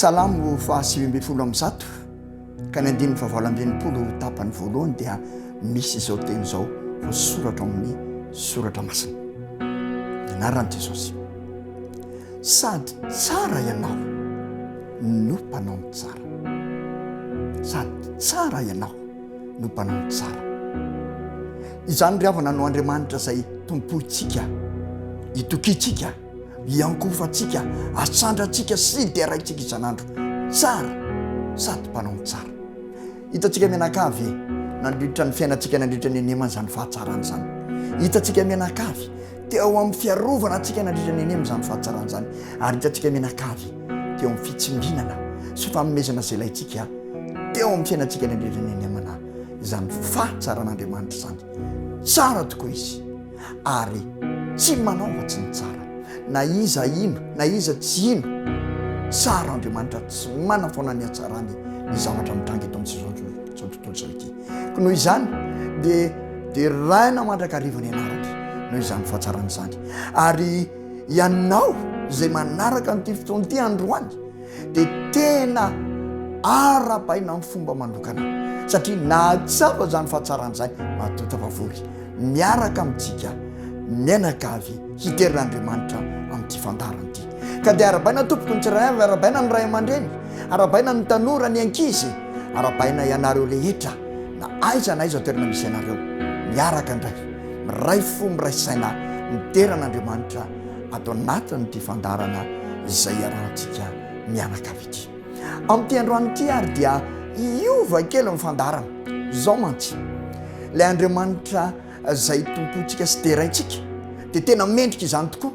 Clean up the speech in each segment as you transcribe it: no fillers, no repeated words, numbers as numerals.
Salamo fa 7 am'zato ka ny 9 tapany voalohany dia misy izao teny izao voasoratra amin'ny soratra masina. Anaran'i Jesosy. Sady tsara ianao no mpanao ny tsara. Sady tsara ianao no mpanao ny tsara. Izany ry havana no Andriamanitra izay tompontsika, itokintsika, iankofantsika, asandratsika sy deraintsika isan'andro. Tsara sady mpanao ny tsara. Hitantsika mianakavy nandritra ny fiainantsika nandritra ny anemana izany fahatsarana izany. Hitantsika mianakavy teo amin'ny fiarovana antsika nandritra ny anemana izany fahatsarana izany. Ary hitantsika mianakavy teo amin'ny fitsinginana sy fanomezana izay ilaintsika teo amin'ny fiainantsika nandritra ny anemana izany fahatsaran'Andriamanitra izany. Tsara tokoa izy ary tsy manaova tsy ny tsara. Na iza ino, na iza tsy ino, tsara Andriamanitra tsy manafoana ny hatsarany ny zavatra mitrangy eto amin'izao tontolo izao ity. Ko noho izany dia raina mandrakariva ny anarany noho izany fahatsarana izany. Ary ianao izay manaraka n'ity fotoana ity androany dia tena ara-baina amin'ny fomba manokana satria nahatsapa izany fahatsarana izany mahatota vavory miaraka amintsika mianakavy hiteran'Andriamanitra amin'ity fandarana ity. Ka dia arabaina tompoko ny tsirairay avy, arabaina ny ray aman-dreny, arabaina ny tanora, ny ankizy, arabaina ianareo rehetra na aiza na aiza toerana misy ianareo miaraka indray miray fo miray saina miteran'Andriamanitra ato anatin'ity fandarana izay iarahantsika mianakavy ity. Amin'ity androany ity ary dia iova kely ny fandarana zao mantsy ilay Andriamanitra izay tompontsika sy teraintsika dia tena mendrika izany tokoa.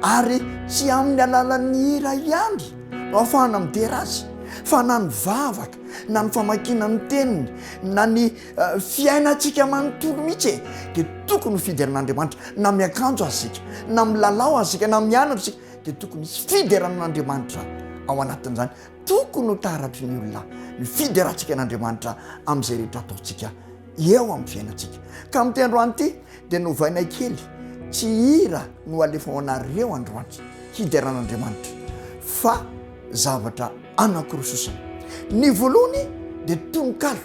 Ary tsy amin'ny alalan'ny hira ihany no ahafahana midera azy, fa na ny vavaka, na ny famakiana ny teniny, na ny fiainantsika manontolo mihitsy dia tokony fideran'Andriamanitra. Na miakanjo azika, na milalao azika, na mianatra sika dia tokony misy fideran'Andriamanitra ao anatin'izany. Tokony ho taratry ny olona ny fiderantsika n'Andriamanitra amin'izay rehetra ataontsika eo amin'ny fiainantsika. Ka amin'ity androany ity dia novaina kely tsy hira no alefao anareo androany hideran'Andriamanitra fa zavatra anankiroa. Ny voalohany dia tononkalo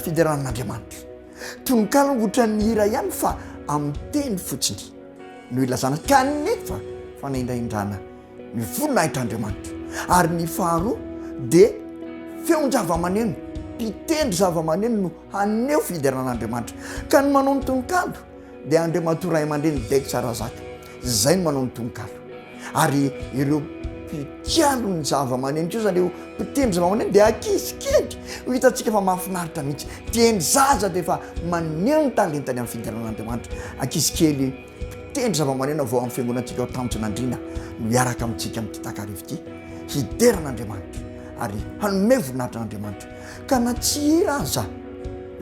fideran'Andriamanitra. Tononkalo ohatran'ny hira ihany fa amin'ny teny fotsiny no ilazana kanefa fanendraindrana ny voninahitran'Andriamanitra. Ary ny faharoa dia feon-java-maneno, mpitendry zava-maneno no haneho fideran'Andriamanitra. Ka ny manao ny tononkalo dia Andriamatoa ray aman-dreny daika tsara zaka, izay no manao ny tononkalo. Ary ireo mpikalo ny zava-maneno io zany eo mpitendry zava-maneno dia ankizy kely. Hitantsika fa mahafinaritra mihitsy, teny zaza dia efa maneho ny talentany amin'ny fideran'Andriamanitra. Ankizy kely mpitendry zava-maneno avao amin'ny fiangonantsika ao Tanjonandriana no miaraka amintsika amin'ity takarivo ity hideran'Andriamanitra ary hanome voninahitran'Andriamanitra. Ka na tsy hira aza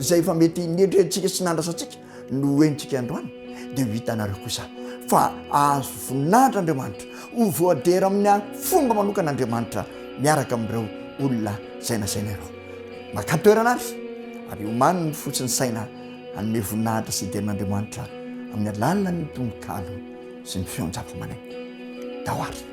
izay efa mety niendrentsika sy nandrasantsika no hoentsika androany dia ho hitanareo kosa fa azo voninahitran'Andriamanitra ho voadera amin'ny fomba manokan'Andriamanitra miaraka amin'ireo olona izay nasaina ireo. Makatoerana azy ary homaniny ny fotsiny saina hanome voninahitra sy hiderin'Andriamanitra amin'ny alalan'ny tononkalo sy ny feon-java-maneno. Dahoary.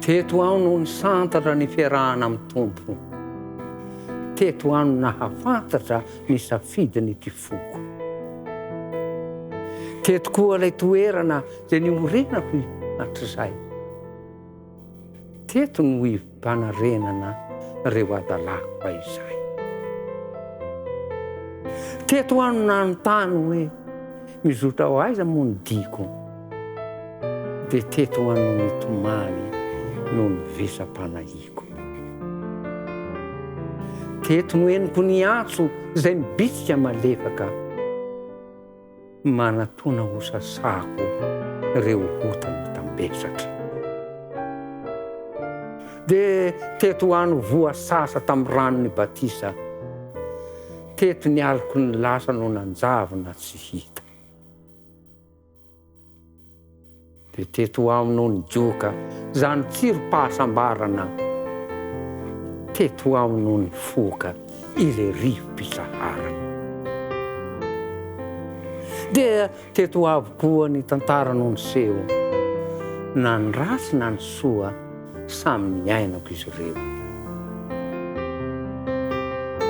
Teto aho no nisantatra ny fiarahana amin'ny Tompo. Teto aho no nahafantatra ny safidiny ity foko. Teto koa ilay toerana izay niorenako hatrizay. Teto no ivanarenana reo adalako fahizay. Teto aho no nanontany hoe mizotra ho aiza moa ny diko. Dia teto aho no nitomany no ny visam-panahiko. teto no eniko ny antso izay mibitsika malefaka manatona ho sasako reo hotany tambesatra. De teto ho any voasasa tamin'ny ranony batisa, teto ny aliko ny lasa no nanjavina tsy hita. De teto ho amino ny joka zany tsiro-pahasambarana, teto ho amino ny foka ile rivo-pisaharana. De teto ho avy koa ny tantara no ny seho, na ny ratsy na ny soa samy ny ainako izy ireo.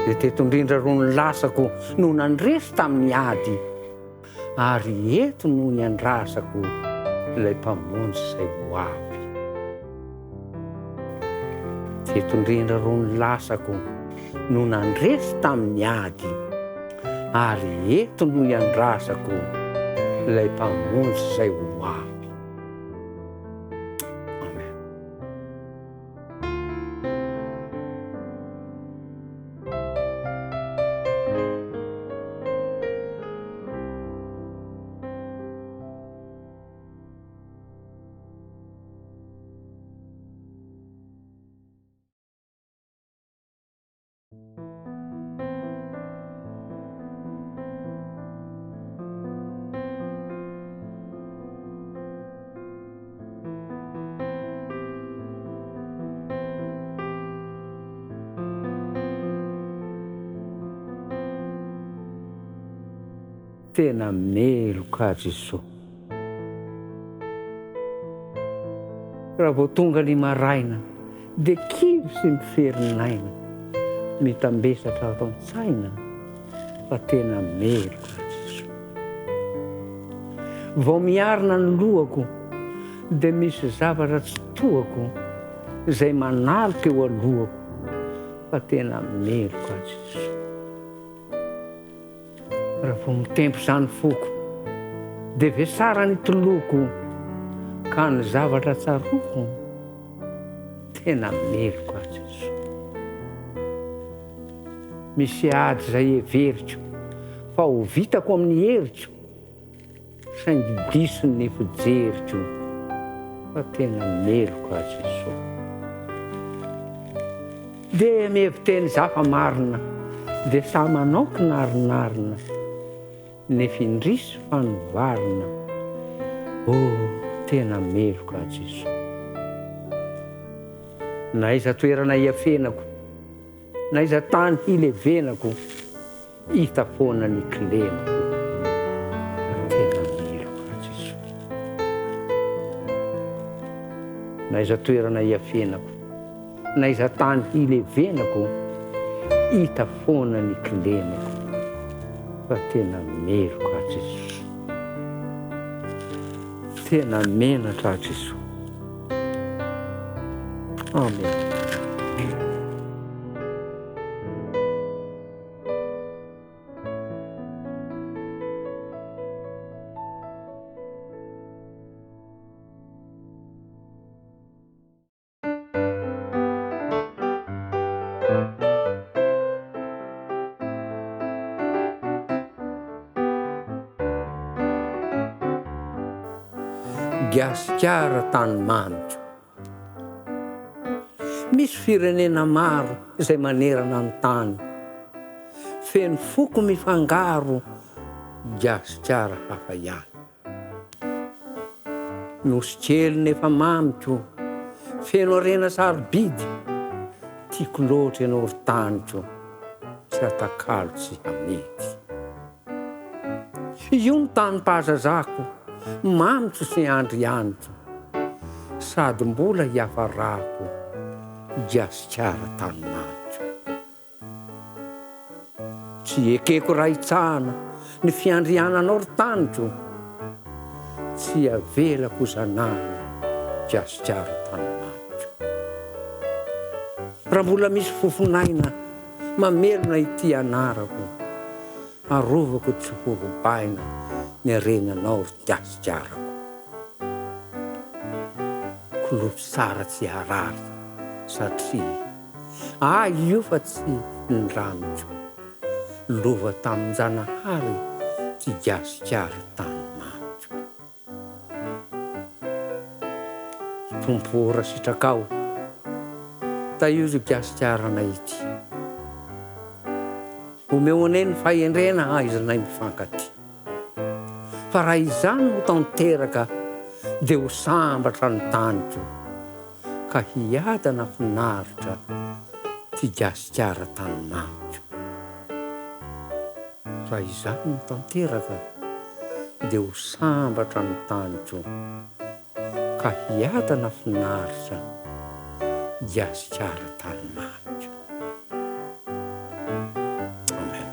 De teto indrindra ro ny lasako no nandresy tamin'ny ady, ary eto no niandrasako ilay mpamonjy izay ho avy. Teto indrindra ro ny lasako no nandresy tamin'ny ady, ary eto no niandrasako ilay mpamonjy izay ho avy. Tena meloka Jesosy. Raha vao tonga ny maraina, de kivy sy miferin'aina, mitambesatra ato an-tsaina, fa tena meloka Jesosy. Vao miarina ny lohako, de misy zavatra tsy tohako, izay manaloka eo alohako, fa tena meloka Jesosy. Raha vao mitempo zany foko, de vesara ny toloko, ka ny zavatra tsaroko, tena meloka Jesosy. Misy ady izay everitro, fa ho vitako amin'ny heritro, saingy diso ny fijeritro, fa tena meloka Jesosy. De miheviteny zafa marina, de sa manaoky narinarina, nefindrisy fanovarina, tena meloka Jesosy. Na iza toerana hiafenako, na iza tany hilevenako, hita foana ny kilenako, tena meloka Jesosy. Na iza toerana hiafenako, na iza tany hilevenako, hita foana ny kilenako, fa tena meloka Jesosy. Tena menatra Jesosy. Amen. Gasikara tany manitro. Misy firenena maro izay manerana ny tany, feno foko mifangaro, gasikara hafa ihany. Nosy kely nefa mamitro, feno arena sarobidy, tiako loatra ianao ry tanitro, tsy atakalo tsy hamety. Io ny tany mpahazazako, mamitro sy andry anitro, sady mbola hiafarako, gasikara tany manitro. Tsy ekeko raha hitsahana ny fiandriananao ry tanitro, tsy avelako zanana, gasikara tany manitro. Raha mbola misy fofonaina mamelona ity anarako, arovako tsy hovobaina ny arenanao ry gasikarako. Koloto tsara tsy harary, satria io fa tsy ny ranotro lova tamin-janahary tsy gasikara tanymatro. Tompora sitrakao ta io zo gasikaranay ity omeo anay ny fahendrena aizanay mifankaty. Fa raha izany ho tanteraka dia ho sambatra ny tanitro ka hiadana finaritra ty gasikara tanymatro. Raha izany ho tanteraka dia ho sambatra ny tanitro ka hiadana finaritra gasikara tanymatro. Amen.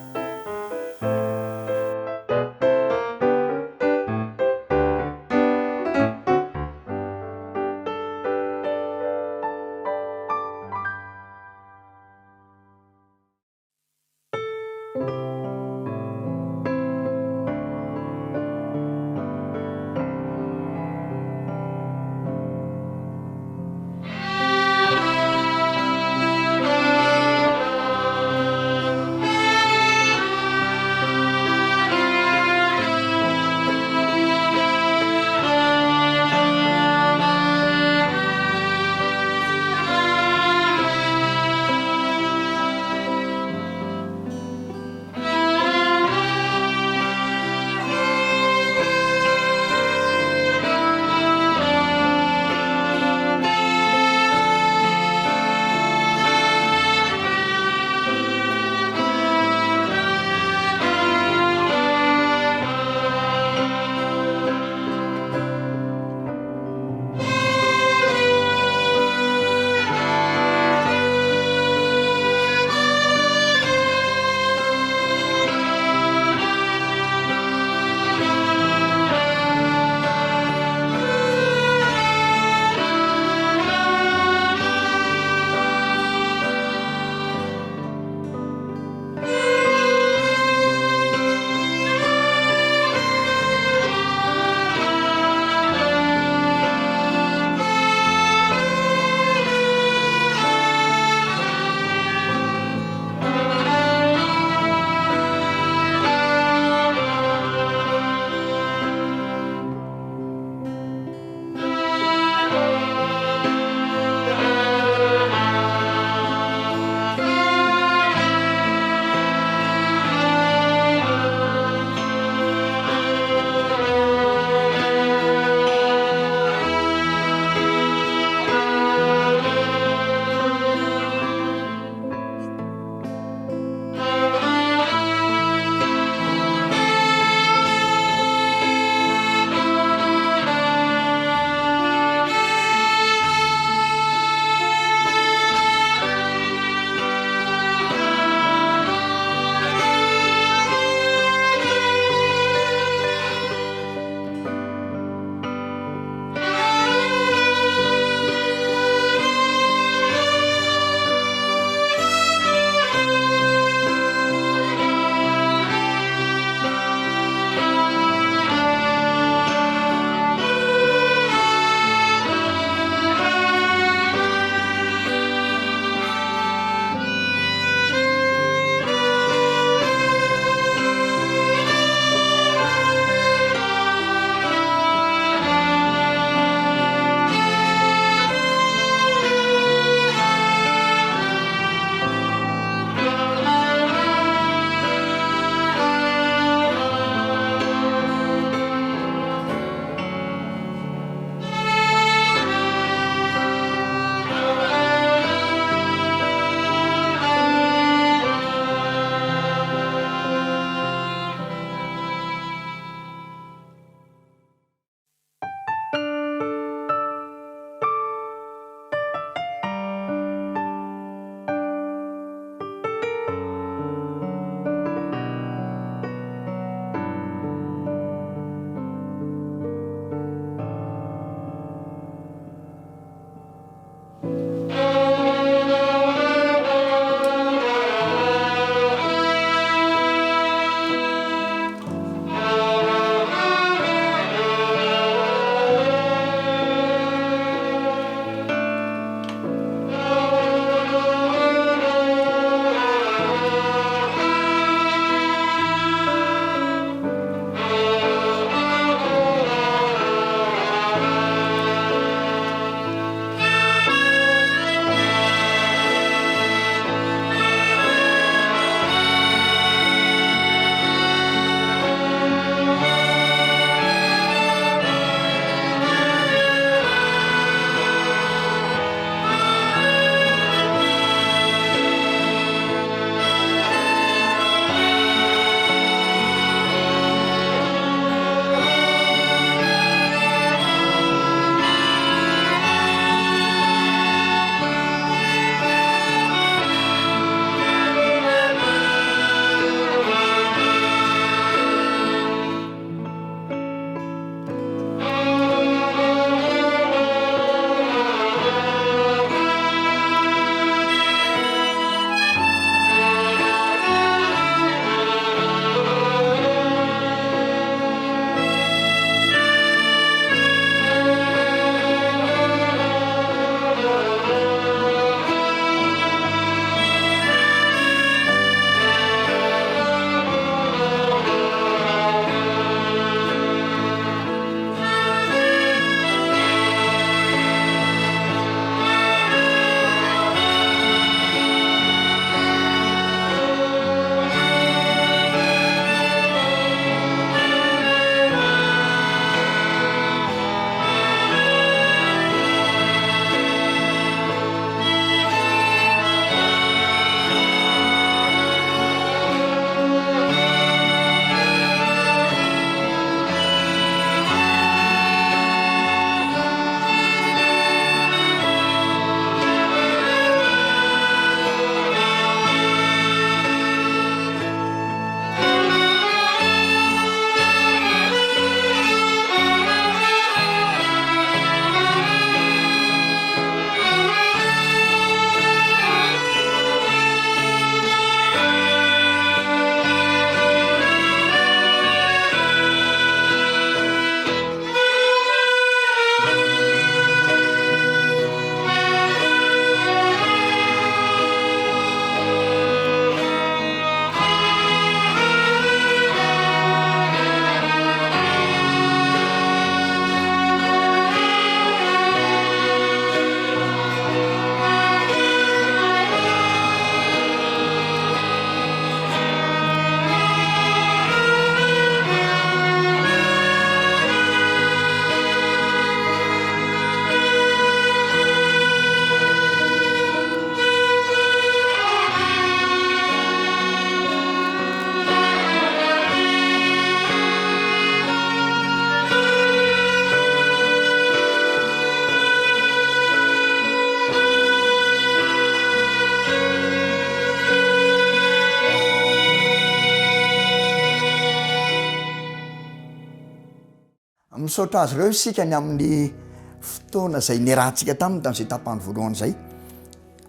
misaotra azy ireo isika ny amin'ny fotoana zay niarahantsika tam'izay tapany voalohany zay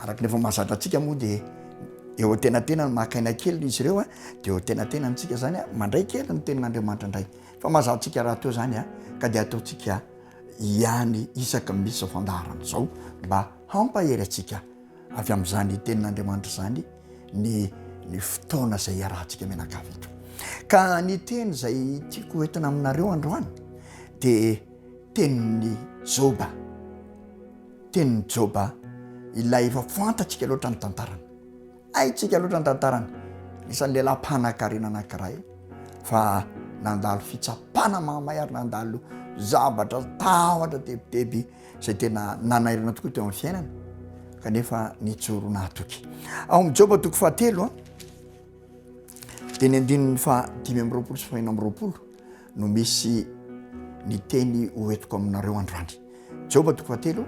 araka nefa mahazatra antsika moa dia eo tenatena ny makaina kely izy ireo dia eo tenatena antsika zany mandray kely ny tenin'Andriamanitra indray fa mahazatsika raha teo zany ka dia ataontsika ihany isaka misy fandaharana zao mba hampahery atsika avy amin'izany tenin'Andriamanitra zany ny fotoana zay iarahantsika menakavy eto ka ny teny zay tiako hoentina aminareo androany dia tenin'ny Joba. Tenin'ny Joba ilay efa fantatsika loatra ny tantarany. Haitsika loatra ny tantarany. Isan'ny lehilahy mpanan-karena anankiray fa nandalo fitsapana mahamay ary nandalo zavatra tahotra tebiteby zay tena nanairana tokoa teo amin'ny fiainana kanefa nijoro nahatoky. Ao amin'ny Joba toko 7 dia ny 5:20 no misy ny teny hoentiko aminareo androany. Joba toko 7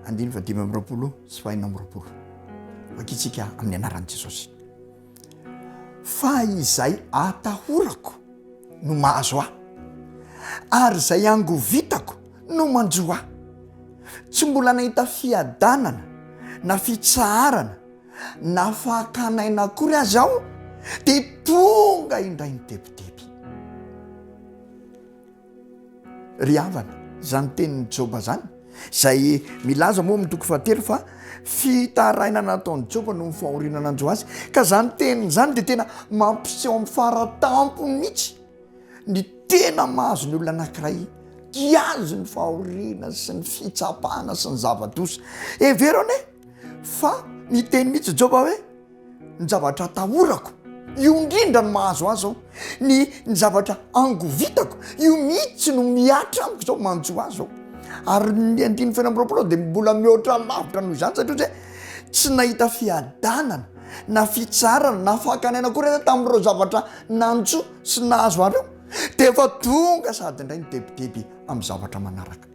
5:20 sy 20. Vakitsika amin'ny anaran'i Jesosy. Fa izay atahorako no mahazo ahy, ary izay angovitako no manjo ahy. Tsy mbola nahita fiadanana na fitsaharana na fakanaina akory azy aho dia tonga indray ny tebiteby. Ry havana, zany tenin'ny Joba zany zay milaza moa mitoko 7 fa fitaraina nataon'ny Joba no fahoriana nanjo azy ka zany tenin' zany dia tena mampiseho amin'ny faratampo mihitsy ny tena mahazo ny olona anankiray kiazo ny fahoriana sy ny fitsapana sy ny zava-dosa. Everone fa miteny mihitsy Joba hoe ny zavatra atahorako io indrindra ny mahazo azy ao, ny zavatra angovitako io mihitsy no miatra amiko zao manjo azy ao. Ary ny 5:20 dia mbola mihoatra lavitra noho izany satria hoe tsy nahita fiadanana na fitsarana na fakanaina akory tamin'ireo zavatra nanjo sy nahazo areo dia efa tonga sady indray ny tebiteby amin'ny zavatra manaraka.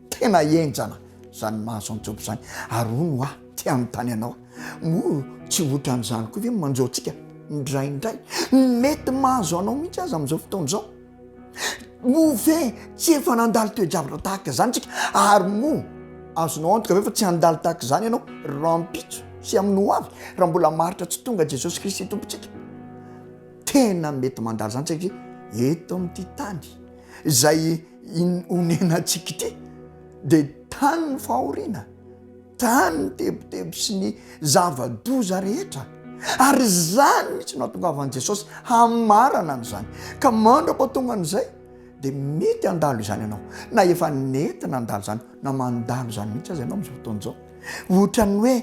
Tena enjana zany mahazo an'ny Joba zany. Ary hono ty amin'ny tany anao moa tsy ohatra an'izany koa ve manjoantsika indraindray mety mahazo anao mihitsy azy amin'izao fotoana izao. Moa ve tsy efa nandalo toe-javatra tahaka zany tsika ary moa azonao antoka ve fa tsy handalo tahaka zany ianao rampitso sy amin'ny ho avy raha mbola maritra tsy tonga Jesosy Kristy tompontsika. Tena mety mandalo zany tsika eto amin'ity tany zay onenantsika ity dia tany ny fahoriana, tany ny tebiteby sy ny zava-doza rehetra. Ary zany mihitsy no hahatongavan'i Jesosy hamarana an'izany ka mandra-pahatonga an'izay dia mety handalo izany ianao na efa nentina handalo zany na mandalo zany mihitsy azy ianao amin'izao fotoana izao. Ohatrany hoe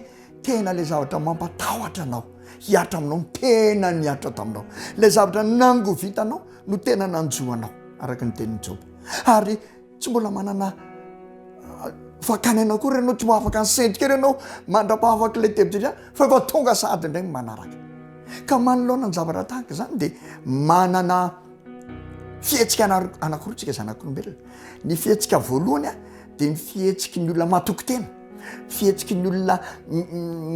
tena ilay zavatra mampatahotra anao hiatra aminao tena niatra taminao, ilay zavatra nangovitanao no tena nanjoanao araka ny tenin'ny Joba. Ary tsy mbola manana fakanaina akory ianao, tsy mahafaka ny sendrika ianao mandra-pahafaka ilay tebiteby fa efa tonga sady indray manaraka. Ka manoloana ny zavatra tahaka zany dia manana fihetsika anakiroa zanak'olombelona. Ny fihetsika voalohany dia ny fihetsiky ny olona matoky tena, fihetsiky ny olona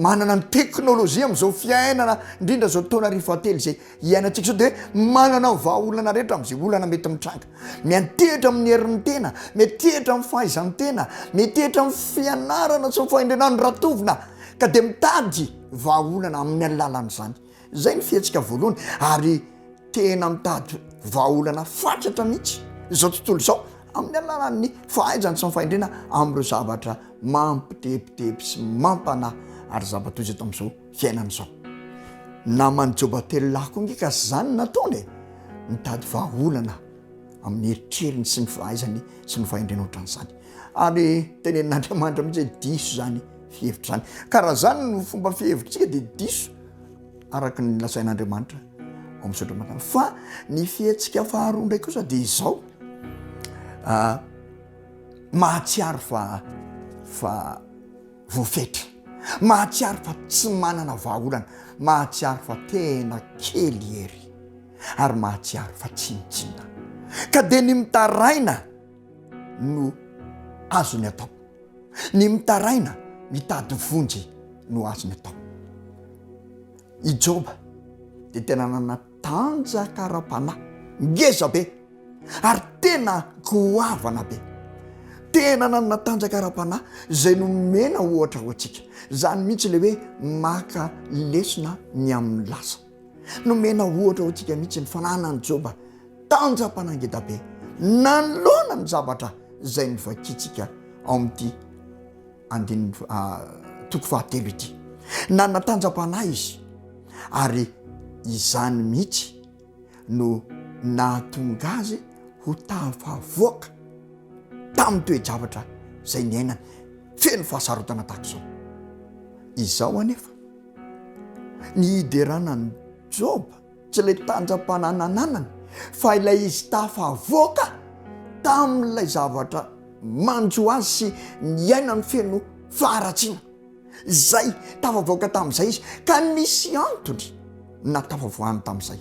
manana ny teknôlôjia amin'izao fiainana indrindra zao taona 2021 zay iainantsika zao dia manana vahaolana rehetra amin'izay olana mety mitranga, miantehitra amin'ny herin'ny tena, miantehitra amin'ny fahaizan'ny tena, miantehitra amin'ny fianarana sy ny fahendrenan'ny ratovina ka dia mitady vahaolana amin'ny alalan'izany. Zay ny fihetsika voalohany ary tena mitady vahaolana fatratra mihitsy izao tontolo izao amin'ny alalan'ny fahaizany sy ny fahendrena amin'ireo zavatra mampitebiteby sy mampanahy ary zava-doza eto amin'izao fiainana izao. Naman'ny Joba telo lahy koa ngeka zany nataony mitady vahaolana amin'ny eritreriny sy ny fahaizany sy ny fahendrena ohatran'izany. Ary tenenin'Andriamanitra mihitsy hoe diso zany fihevitra zany. Karaha zany no fomba fihevitritsika dia diso araka ny lasain'Andriamanitra ao amin'ny sotramana. Fa ny fihetsika faharoa ndray kosa dia izao mahatsiaro fa voafetra, mahatsiaro fa tsy manana vahaolana, mahatsiaro fa tena kely ery ary mahatsiaro fa tsy mitsinona ka dia ny mitaraina no azony atao, ny mitaraina mitady vonjy no azony atao. I Joba dia tena nanana tanjakara-panahy ngeza be ary tena goavana be, tena nanana tanjaka ara-panahy zay nomena ohatra ho antsika. Zany mihitsy le hoe maka lesona ny amin'ny lasa, nomena ohatra ho antsika mihitsy ny fananany Joba tanjam-panangeda be nanolona ny zavatra zay nivakitsika ao amin'ity toko fahatelo ity. Nanana tanjam-panahy izy, ary izany mihitsy no nahatonga azy ho tafavoaka tamin'ny toe-javatra zay niainany feno fahasarotana tahak'izao. Izao anefa ny hideranany Joba tsy ilay tanjam-pananananany, fa ilay izy tafavoaka tamin'ilay zavatra manjo azy sy niainany feno faharatsiana zay tafavoaka tamin'izay izy, ka nisy antony na tafavoahany tamin'izay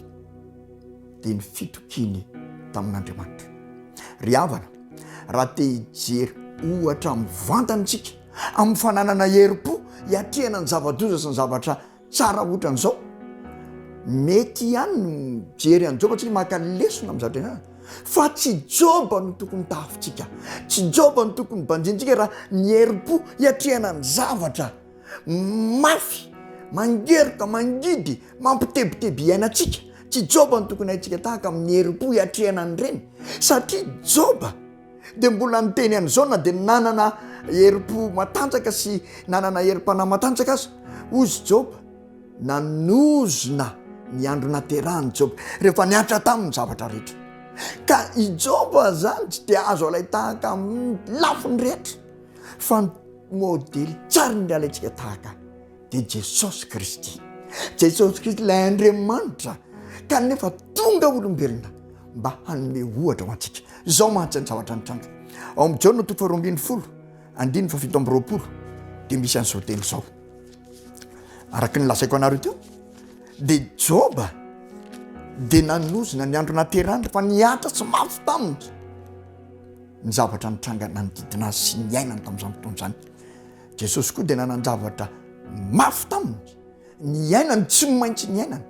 dia ny fitokiny tamin'Andriamanitra. Ry havana, raha te hijery ohatra mivantanytsika amin'ny fananana herim-po hiatrehana ny zava-doza sy ny zavatra tsara ohatran'izao, mety ihany no mijery any Joba tsika maka lesona amin'ny zavatra ianarana, fa tsy Joba no tokony tafintsika, tsy Joba no tokony banjintsika raha ny herim-po hiatrehana ny zavatra mafy, mangeroka, mangidy, mampitebiteby iainantsika. Tsy Joba no tokony haintsika tahaka amin'ny herim-po hiatrehana an'ireny, satria Joba dia mbola niteny an'izao na dia nanana herim-po matanjaka sy nanana herim-panahy matanjaka aza. Ozy Joba nanozona ny andro naterahany Joba rehefa niatra tamin'ny zavatra rehetra, ka i Joba zany tsy dia azo alay tahaka amin'ny lafiny rehetra, fa ny modely tsara ny alaitsika tahaka dia Jesosy Kristy. Jesosy Kristy ilay Andriamanitra kanefa tonga olombelona mba hanome ohatra ho antsika. Zao mahatsy ny zavatra nitranga ao amin'ny Jaona 2:7-20 dia misy an'izao teny izao, araka ny lazaiko anareo teo, dia Joba dia nanozona ny andro naterahany fa niatra sy mafy taminy ny zavatra nitranga nanodidina azy sy niainany tamin'izany fotoana izany. Jesosy koa dia nanan-javatra mafy taminy, niainany tsy maintsy niainany.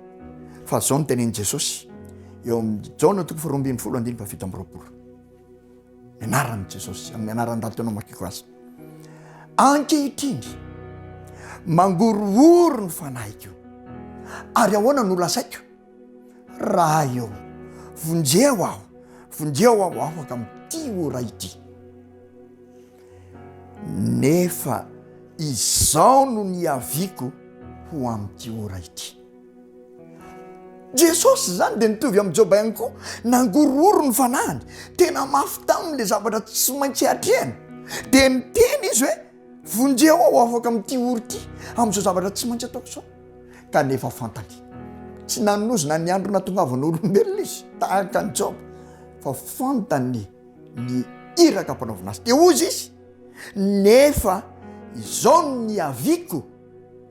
Fa zao no tenen'i Jesosy eo amin'ny Jaona 2:7-20. Ny anaran'i Jesosy, amin'ny anaran'ny raha taonao makiko azy: ankehitriny mangorohoro ny fanahiko, ary ahoana no lasaiko? Raha eo vonjeo aho afaka amin'ity ora ity. Nefa izao no niaviako ho amin'ity ora ity. Jesosy zany dia nitovy amin'ny Joba ihany koa, nangorohoro ny fanahiny, tena mafy tamin'ilay zavatra tsy maintsy hatrehany, dia niteny izy hoe vonjeo aho afaka amin'ity ora ity, amin'izao zavatra tsy maintsy ataoko izao. Kanefa fantany tsy nanozona ny andro natongavana olombelona izy tahaka ny Joba, fa fantany ny iraka mpanaovina azy. Dia ozy izy: nefa izao no niaviako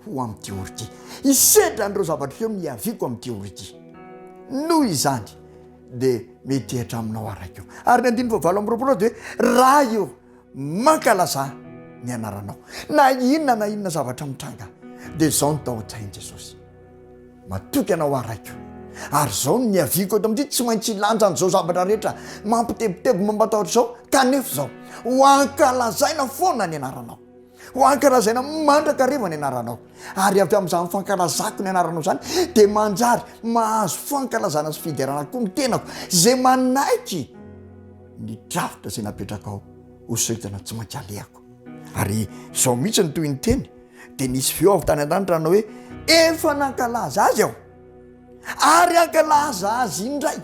ho amin'ity ora ity. Isedra an'ireo zavatra eo niaviako amin'ity ora ity. Noho izany dia metehitra aminao araiky eo. Ary ny 9:20 dia hoe raha eo mankalaza ny anaranao, na inona zavatra mitranga, dia zao no tao an-tsain'i Jesosy: matoky anao araiky eo. Ary zao no niaviako eto amin'ity, tsy maintsy ilanja an'izao zavatra rehetra mampitebiteby mampatahotra izao, kanefa zao ho ankalazaina foana ny anaranao, ho ankalazaina mandrakariva ny anaranao. Ary avy amin'izany fankalazako ny anaranao zany dia manjary mahazo fankalazana sy fiderana koa ny tenako, zay manaiky ny drafitra zay napetraka ao ho soitana tsy maintsy alehako. Ary zao mihitsy ny toy ny teny dia nisy feo avy tany an-danitra hanao hoe efa nankalaza azy aho, ary ankalaza azy indray.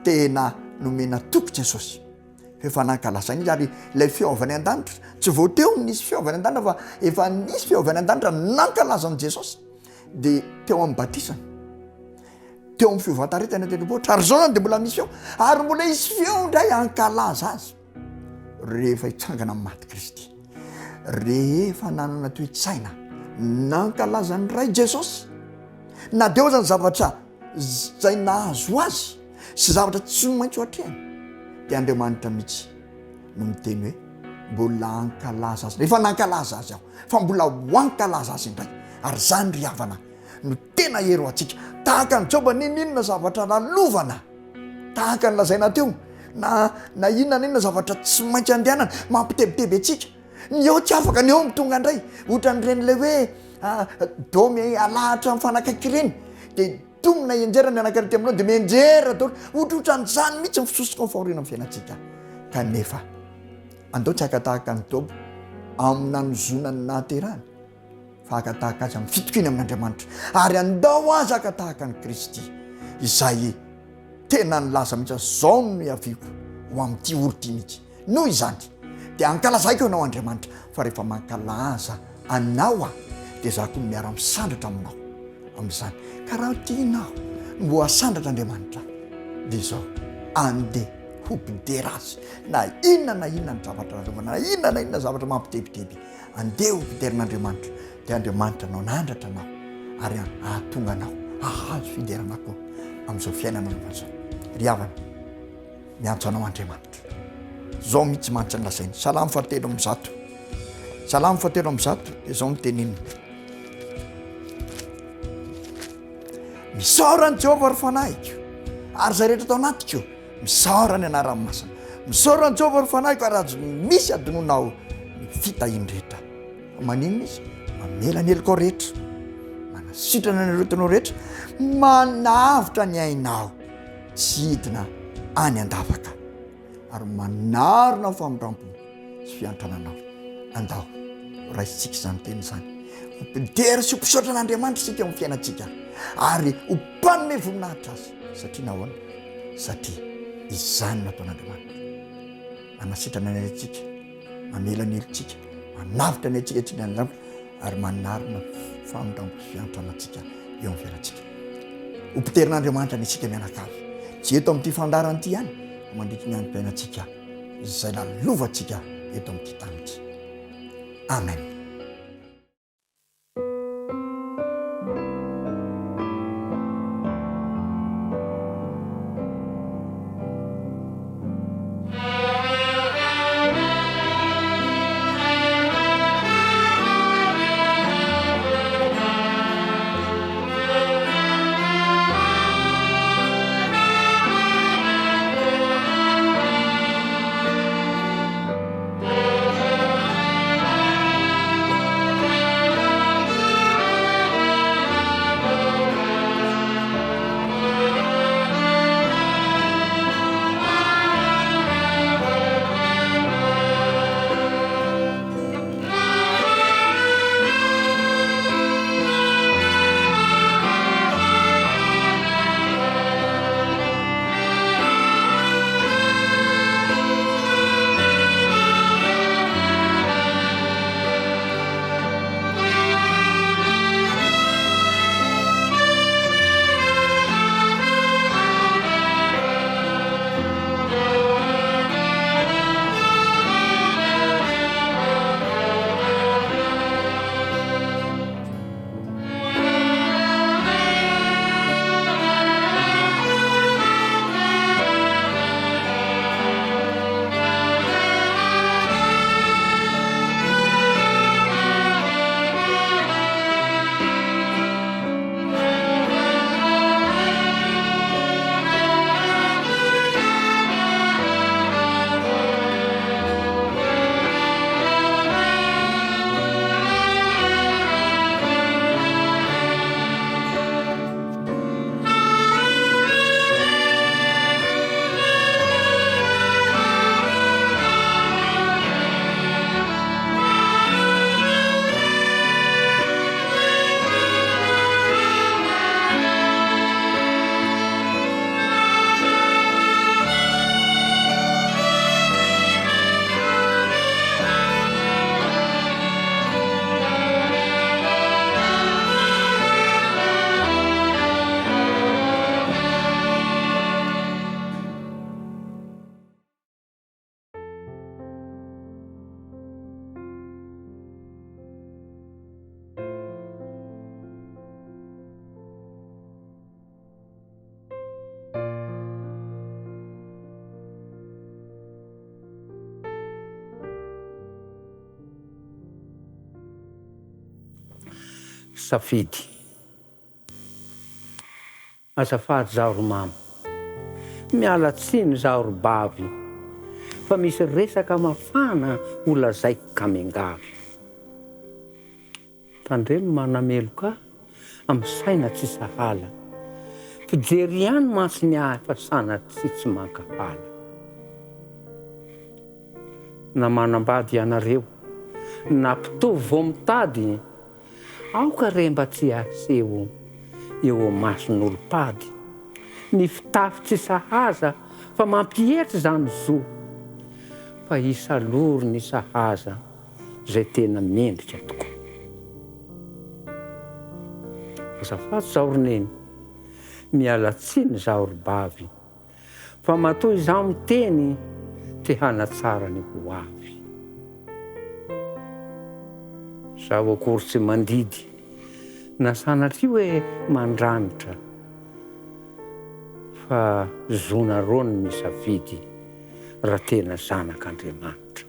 Tena nomena toky Jesosy efa nankalazaina izy, ary ilay fiovany an-danitra tsy voateo nisy fiovany an-danitra, fa efa nisy fiovany an-danitra nankalazany Jesosy dia teo amin'ny batisany, teo amin'ny fiovan-taretana tendrombohitra. Ary zao zany dia mbola misy feo, ary mbola isy feo indray ankalaza azy rehefa hitsangana amin'ny maty Kristy, rehefa nanana toe-tsaina nankalaza ny ray Jesosy. Na dia eo zany zavatra zay nahazo azy sy zavatra tsy maintsy ho hatrehany, dia Andriamanitra mihitsy no miteny hoe mbola ankalaza azy, rehefa nankalaza azy aho, fa mbola ho ankalaza azy indray. Ary zany ry havana no tena hery ho antsika, tahaka ny Joba, ninona zavatra lalovana tahaka ny lazaina teo na inona zavatra tsy maintsy andehanana mampitebiteby atsika ny eo tsy afaka ny eo mitonga indray ohatran'ireny le hoe domy alahatra mifanakaiky ireny dia tomina enjerany anakirety aminao dia mienjera daholo ohatrohatran'izany mihitsy ny fisosoka faorina amin'ny fiainantsika kanefa andao tsy hakatahaka ny dobo amina nozonany nahaterahany fa hakatahaka azy amin'ny fitokiny amin'Andriamanitra ary andao azy hakatahaka ny Kristy izay tena nylaza mihitsy zao no aviako ho amin'ity oro-ty mihitsy noho izany dia ankalazaiko ianao Andriamanitra fa rehefa mankalaza anao dia za koa miara-misandratra aminao amin'izany ka raha tianao mbo hasandratra Andriamanitra dia zao andeha ho pidera azy na inona ny zavatra na inona zavatra mampitebiteby andeha ho pideran'Andriamanitra dia Andriamanitra nao nandratra anao ary ahatonga anao ahazo fiderana koa amin'izao fiainana zao ry havana miantso anao Andriamanitra zao mihitsy mantsy ny lazainy salamo 7:1 salamo 7:1 dia zao mitenenina misaorany Jehovah ry fanahiko ary zay rehetra tao anatiko misaorany anarany masina misaorany Jehovah ry fanahiko ary azo misy adinonao ny fitahiny rehetra maninona izy mamelanelokao rehetra manasitrana ny aretinao rehetra manavitra ny ainao tsy hidina any andavaka ary manarona famindrampo sy fiantrananao andao raisitsika izany teny izany ho pidera sy ho mpisaotra an'Andriamanitra sika amin'ny fiainantsika ary ho mpanome voninahitra azy satria nahoana satria izany nataon'Andriamanitra manasitrana ny aitsika mamela ny helontsika manavitra ny aitsika tsy ny andrampo ary manarona famindrampo sy fiantranantsika eo amin'ny fiainantsika ho piderin'Andriamanitra ny isika mianakavy tsy eto amin'ity fandarana ity ihany mandritra ny anim-piainantsika izay nalovantsika eto amin'ity tanitsy amen. Safidy azafady zaho ro mama miala tsiny zaho ry bavy, fa misy resaka mafana olazaiko kamengavy. Tandremo manameloka amin'ny saina tsy sahala, fijery ihany mantsy ny ahafasana tsy mankahala. Na manambady ianareo, na mpitovy vao mitady, aoka re mba tsy aseho eo mason'olo-pady. Ny fitafy tsy sahaza fa mampihetry zany zo, fa isalory ny sahaza zay tena mendrika tokoa. Azafady zaho roneny, miala tsiny zaho ry bavy, fa matoy zaho miteny te hanatsara ny ho avy. Zaho akory tsy mandidy, na sanatria hoe mandranitra, fa zonareo ny misafidy raha tena zanak'Andriamanitra.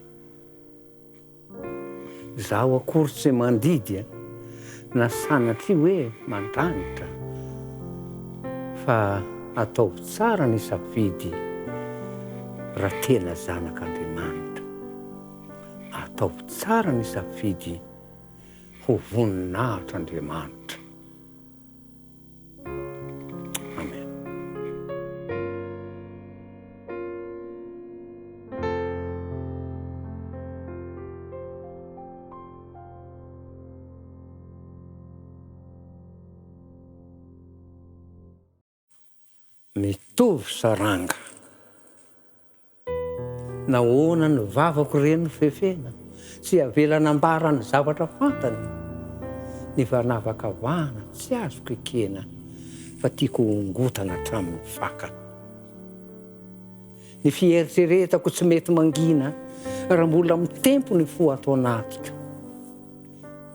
Zaho akory tsy mandidy, na sanatria hoe mandranitra, fa ataovy tsara ny safidy raha tena zanak'Andriamanitra. Ataovy tsara ny safidy ho voninahitr'Andriamanitra. Amen. Mitovy saranga, nahoana ny vavako reny fefena, tsy avelana ambara ny zavatra fantany. Ny vanavakavahana tsy azoko ekena, fa tiako hongotana hatramin'ny fakany. Ny fieritreretako tsy mety mangina, raha mbola mitempo ny fo atao anatiko.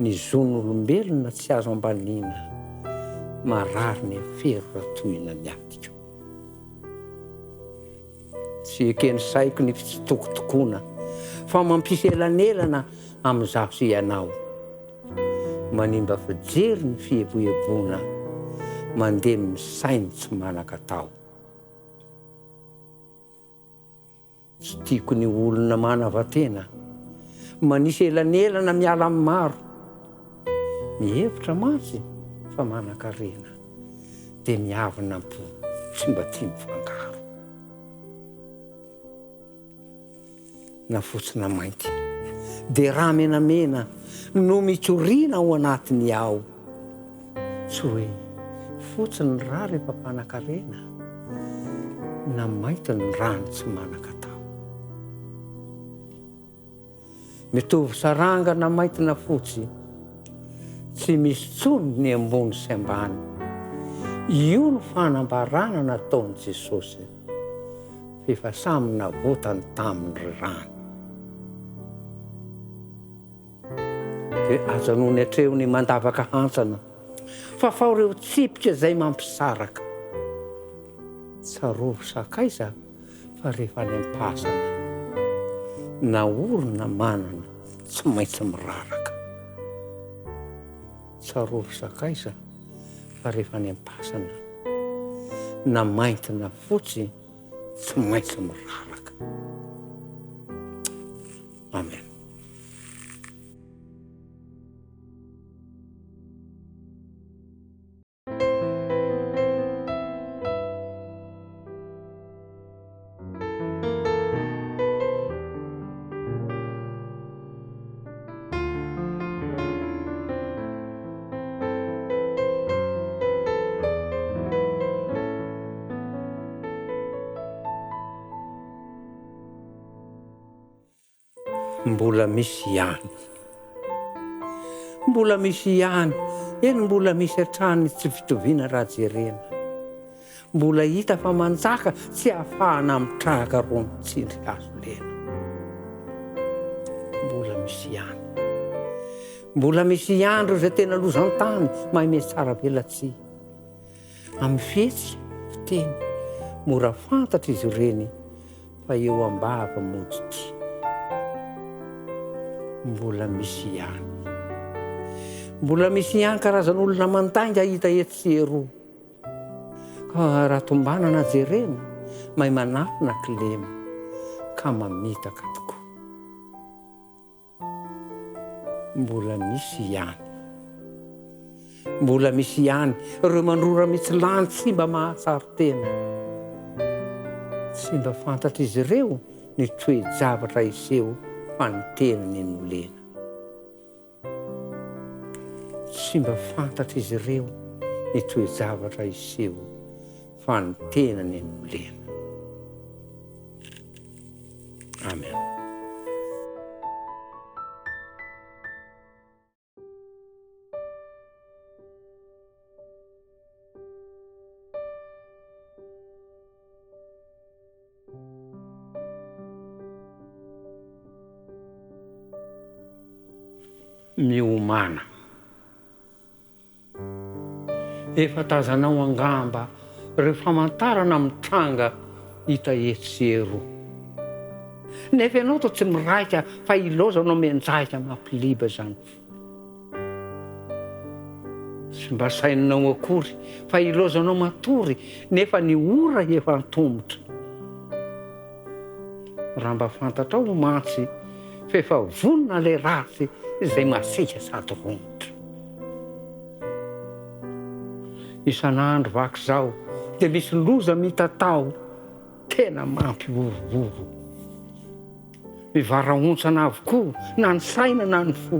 Ny zon'olombelona tsy azo ambaniana, marary ny efero raha tohina ny atiko. Tsy ekeny saiko ny fitsitokotokona, fa mampisy elanelana amin'izaho sy ianao. Manimba fijery ny fieboebona, mandeha misainy tsy manan-katao. Tsy tiako ny olona manavatena, manisy elanelana miala amin'ny maro. Mihevitra mantsy fa manan-karena, dia miavina am-po tsy mba tia mifangaro. Na fotsy na mainty, dia raha menamena no mitsorina ao anatiny ao. Tsy hoe fotsy ny rà rehefa mpanan-karena, na mainty ny rany tsy manan-katao. Mitovy saranga na mainty na fotsy, tsy misy tsony ny ambony sy ambany. Io no fanambarana nataon'i Jesosy, fefa samy navotany tamin'ny rany. Dia azanony hatreo ny mandavaka hantsana, fa fao reo tsipika zay mampisaraka. Tsarovy sakaiza fa rehefa any am-pasana, na orona manana tsy maintsy miraraka. Tsarovy sakaiza fa rehefa any am-pasana, na mainty na fotsy tsy maintsy miraraka. Amen. Mbola misy ihany, mbola misy ihany, eny mbola misy hatrany tsy fitoviana raha jerena. Mbola hita fa manjaka tsy ahafahana mitrahaka rony tsindry hazo lena. Mbola misy ihany, mbola misy ihany reo zay tena lozan-tany mahay mihatsara velatsia. Amin'ny fihetsy fiteny, mora fantatra izy ireny, fa eo ambava mody. Mbola misy ihany, mbola misy ihany karazan'olona mandainga hita eto sy eroa. Ka raha tombanana jerena, mahay manafina kilema ka mamitaka tokoa. Mbola misy ihany, mbola misy ihany ireo mandrora mitsy lany tsy mba mahasary tena, tsy mba fantatra izy ireo ny toe-javatra iseho fa ny tenany nolena. Tsy mba fantatra izy ireo ny toe-javatra iseho fa ny tenany nolena. Amen. Miomana. Efa tazanao angamba ireo famantarana mitranga hita etsero. Nefa ianao toa tsy miraika fa ilozanao menjaika mampiliba zany. Tsy mba saininao akory fa ilozanao matory nefa ny ora efa antomotra. Raha mba fantatrao mantsy fa efa vonona le ratsy izay masika sady romotra. Isan'andro vaky zao dia misy loza mitatao tena mampivorovoro. Mivaraontsana avokoa na ny saina na ny fo,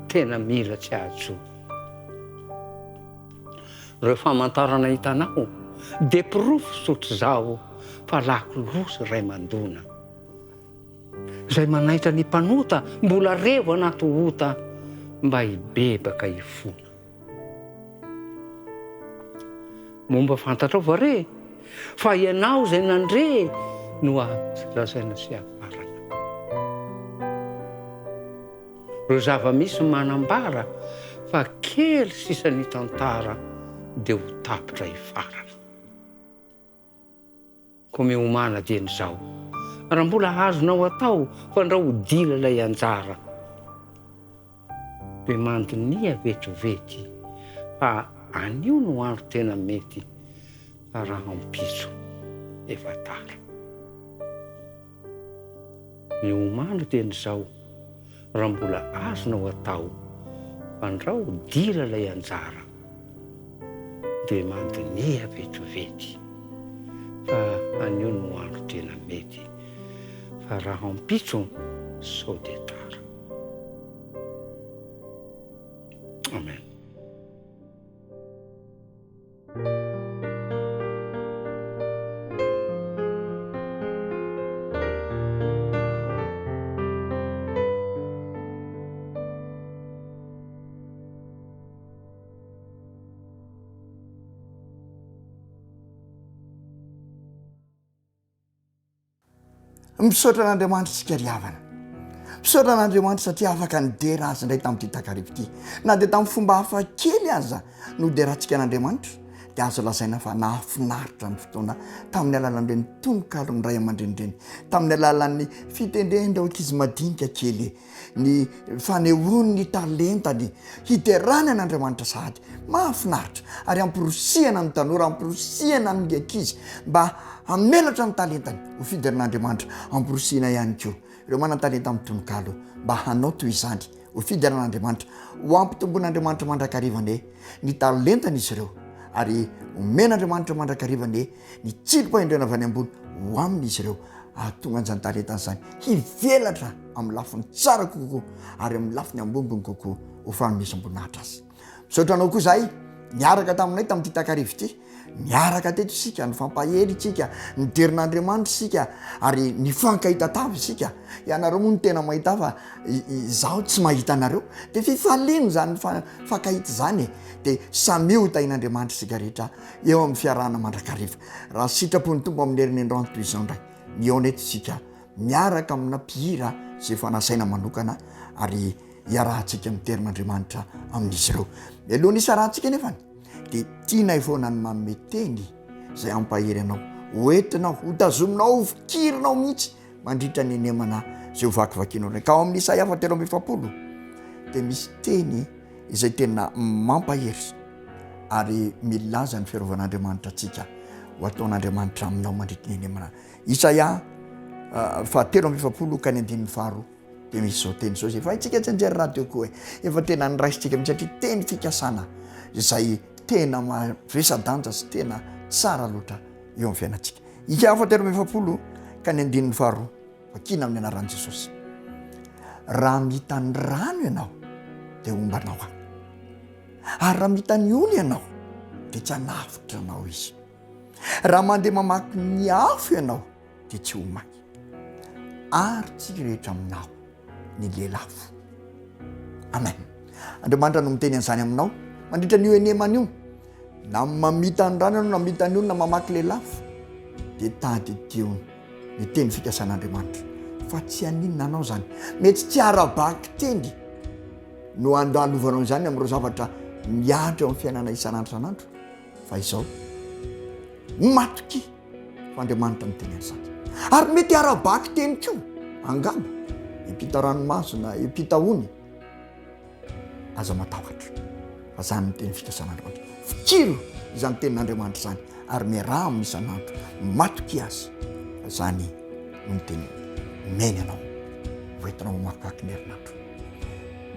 tena mila tsy ajo. Reo famantarana hitanao dia pirofo sotro zao fa lako loso ray mandona. Zay manaitra ny mpanota mbola revo anaty ota mba hibebaka hifona. Momba fantatrao va re fa ianao zay nandre no lazaina sy avarana. Reo zava-misy manambara fa kely sisa ny tantara dia ho tapitra hifarana. Ko miomana dieny zao, raha mbola azonao atao fa ndra ho dila ilay anjara, dia mandonia vetivety fa anio no andro tena mety raha ampitso efa tara. Miomana dieny zao, raha mbola azonao atao fa ndra ho dila ilay anjara, dia mandonia vetivety fa anio no andro tena mety fa raha ampitso sao dia tara. Amen. Misaotra an'Andriamanitra isika ry havana. Misaotra an'Andriamanitra satria afaka nidera azy indray tamin'ity takarivo ity. Na dia tamin'ny fomba hafa kely aza no derantsika an'Andriamanitra dia azo lazaina fa nahafinaritra ny fotoana tamin'ny alalan'ireny tononkalo ny ray aman-dreny, tamin'ny alalan'ny fitendrendra ankizy madinika kely, ny fanehoany ny talentany, hiterany an'Andriamanitra sahady mahafinaritra ary ampirosiana ny tanora, ampirosiana ny ankizy mba hamelatra ny talentany ho fidiran'Andriamanitra, ampirosiana ihany koa ireo manan-talenta amin'ny tononkalo mba hanao toy izany ho fidiran'Andriamanitra, ho ampitombon'Andriamanitra mandrakarivany ny talentany izy ireo ary omen'Andriamanitra mandrakarivany ny tsirom-pahendrena avy any ambony ho aminy izy ireo, ahatonga an'izany talentany izany hivelatra amin'ny lafiny tsara kokoa ary amin'ny lafiny ambombony kokoa ho fanomezam-boninahitra azy. Misaotra anao koa izahay niaraka taminay tamin'ity takarivo ity, niaraka teto isika nifampahely isika, niderin'Andriamanitra isika ary nifankahitatava isika. Ianareo moa no tena mahita fa izaho tsy mahita anareo dia fifaliana zany fankahita izany dia samy ho tahin'Andriamanitra isika rehetra eo amin'ny fiarahana mandrakariva. Raha sitrapony tombo amin'ny herin'ny androany toy izao indray ny eo neto isika miaraka amina mpihira izay fanasaina manokana ary iarahantsika miterin'Andriamanitra amin'izy ireo. Alohan'ny isarahantsika nefany dia tianay foana ny manome teny izay ampahery anao, hoentinao, hotazominao, fikirinao mihitsy mandritra ny nemana izay ho vakivakinao indray. Ka ao amin'ny Isaia 7:7 dia misy teny izay tena mampahery ary milaza ny fiarovan'Andriamanitra antsika ho ataon'andriamanitra aminao mandritry ny eny Isaia 3:7 ka ny 5 dia misy zao teny zao zay fa itsika tsy anjery radio koa efa tena niraisitsika mihitsy satria teny fikasana izay tena mavesa-danja sy tena tsara loatra eo amin'ny fiainantsika. Isaia 3:7 ka ny 5 vakina amin'ny anaran'i Jesosy. Raha mitany rano ianao dia ombanao aho, ary raha mitany olo ianao dia tsy hanavotra anao izy. Raha mandeha mamaky ny afo ianao dia tsy ho maky, ary tsy rehetra aminao ny lelafo. Amen. Andriamanitra no miteny an'izany aminao mandritra n'io enemana io, na mamita ny rano ianao na mamita ny olo na mamaky lelafo dia tady teo ny teny fikasan'Andriamanitra fa tsy haninona anao zany. Mety tsy arabaky teny no andalovanao izany amin'ireo zavatra miatra eo amin'ny fiainana isan'andro san'andro, fa izao matoky fa Andriamanitra no teny an'izany. Ary mety arabaky teny koa angamba ipita ranomasina, ipita ony, aza matahotra fa zany ny teny fikasan'Andriamanitra. Fikiro izany tenin'Andriamanitra izany ary miarahama isan'andro matoky azy, fa zany no teny meny anao hoentinao makaky ny herinandro.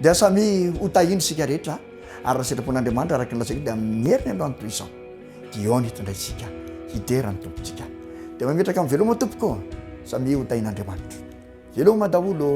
Dia samy ho tahiny sika rehetra ary raha sitrapon'Andriamanitra araka ny lazaiko dia amin'ny heriny androany toy izao dia eo ny hitondraitsika hidera ny tompontsika. Dia mametraka amin'ny veloma tompoko samy ho tahin'Andriamanitra. Veloma daholo.